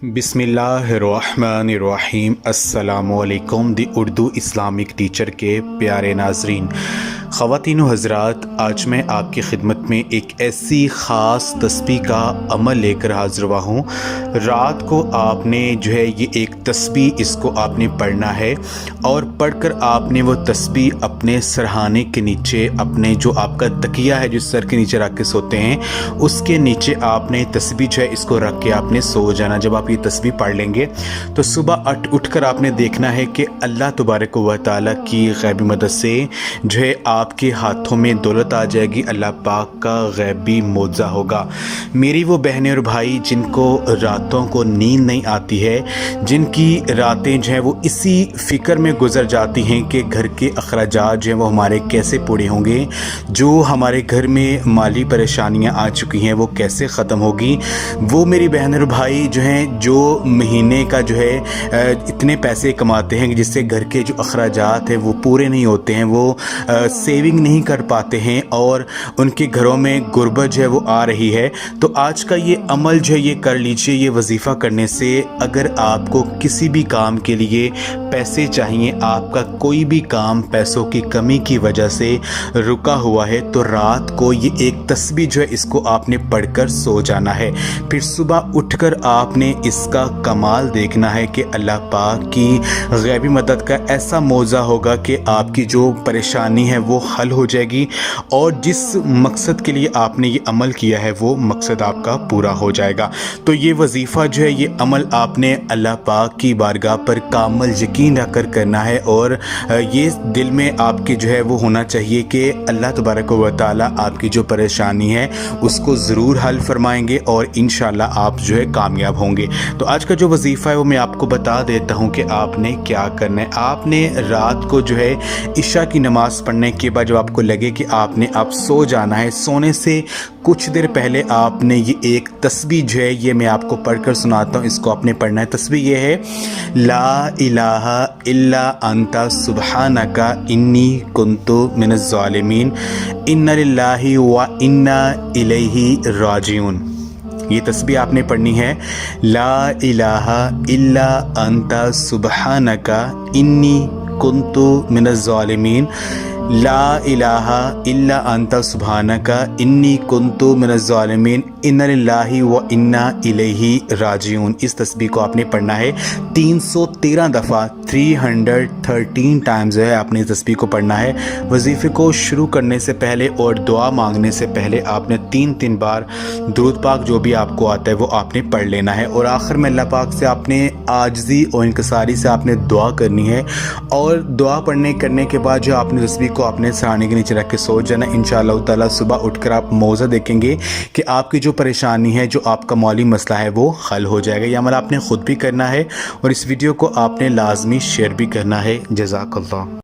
बिस्मिल्लाहिर्रहमानिर्रहीम। अस्सलामुअलैकुम। दी Urdu Islamic teacher के प्यारे नाजरीन, ख़वातीन व हज़रात, आज मैं आपकी खिदमत में एक ऐसी ख़ास तस्बीह का अमल लेकर हाज़िर हुआ हूँ। रात को आपने जो है ये एक तस्बीह इसको आपने पढ़ना है और पढ़कर आपने वो तस्बीह अपने सरहाने के नीचे, अपने जो आपका तकिया है जो सर के नीचे रख के सोते हैं उसके नीचे आपने तस्बीह जो है इसको रख के आपने सो जाना। जब आप ये तस्बीह पढ़ लेंगे तो सुबह उठकर आपने देखना है कि अल्लाह तबारक व तआला की गैबी मदद से जो है आपके हाथों में दौलत आ जाएगी। अल्लाह पाक का गैबी मौज़ा होगा। मेरी वो बहनें और भाई जिनको रातों को नींद नहीं आती है, जिनकी रातें जो हैं वो इसी फ़िक्र में गुजर जाती हैं कि घर के अखराजात जो हैं वो हमारे कैसे पूरे होंगे, जो हमारे घर में माली परेशानियां आ चुकी हैं वो कैसे ख़त्म होगी। वो मेरी बहन और भाई जो हैं जो महीने का जो है इतने पैसे कमाते हैं जिससे घर के जो अखराजात हैं वो पूरे नहीं होते हैं, वो सेविंग नहीं कर पाते हैं और उनके घरों में गुर्बत जो है वो आ रही है। तो आज का ये अमल जो है ये कर लीजिए। ये वजीफ़ा करने से अगर आपको किसी भी काम के लिए पैसे चाहिए, आपका कोई भी काम पैसों की कमी की वजह से रुका हुआ है, तो रात को ये एक तस्बीह जो है इसको आपने पढ़कर सो जाना है। फिर सुबह उठकर आपने इसका कमाल देखना है कि अल्लाह पाक की गैबी मदद का ऐसा मौज़ा होगा कि आपकी जो परेशानी है वो हल हो जाएगी और जिस मकसद के लिए आपने ये अमल किया है वो मकसद आपका पूरा हो जाएगा। तो ये वजीफ़ा जो है ये अमल आपने अल्लाह पाक की बारगाह पर कामल यकीन रखकर करना है और ये दिल में आपके जो है वो होना चाहिए कि अल्लाह तबारक व तआला आपकी जो परेशानी है उसको ज़रूर हल फरमाएंगे और इंशाअल्लाह आप जो है कामयाब होंगे। तो आज का जो वजीफ़ा है वो मैं आपको बता देता हूँ कि आपने क्या करना है। आपने रात को जो है इशा की नमाज़ पढ़ने के बाद जब आपको लगे कि आपने अब सो जाना है, सोने से कुछ देर पहले आपने ये एक तस्बीह जो है ये मैं आपको पढ़कर सुनाता हूँ, इसको आपने पढ़ना है। तस्बीह ये है, ला इलाहा इल्ला अंता सुब्हानका इन्नी कुन्तु मिनज़ ज़ालिमीन इन्ना लिल्लाहि व इन्ना इलैहि राजिऊन। ये तस्बीह आपने पढ़नी है, ला इलाहा इल्ला अंता सुब्हानका इन्नी कुन्तु मिनज़ ज़ालिमीन ला इलाहा इल्ला अंता सुब्हानका इन्नी कुन्तु मिनज़ ज़ालिमीन इन्ना लिल्लाहि व इन्ना इलैहि राजिऊन। इस तस्बीह को आपने पढ़ना है 313 दफ़ा, 313 टाइम्स है आपने इस तस्बीह को पढ़ना है। वजीफ़े को शुरू करने से पहले और दुआ मांगने से पहले आपने 3 बार दुरूद पाक जो भी आपको आता है वो आपने पढ़ लेना है और आखिर में अल्लाह पाक से आपने आजिज़ी और इंकसारी से आपने दुआ करनी है और दुआ पढ़ने करने के बाद जो आपने तस्बीह को आपने सराहने के नीचे रख के सो जाना। इंशाअल्लाह ताला सुबह उठकर आप मौज़ा देखेंगे कि आपकी जो परेशानी है, जो आपका माली मसला है वो हल हो जाएगा। ये अमल आपने ख़ुद भी करना है और इस वीडियो को आपने लाजमी शेयर भी करना है। जज़ाकल्लाह।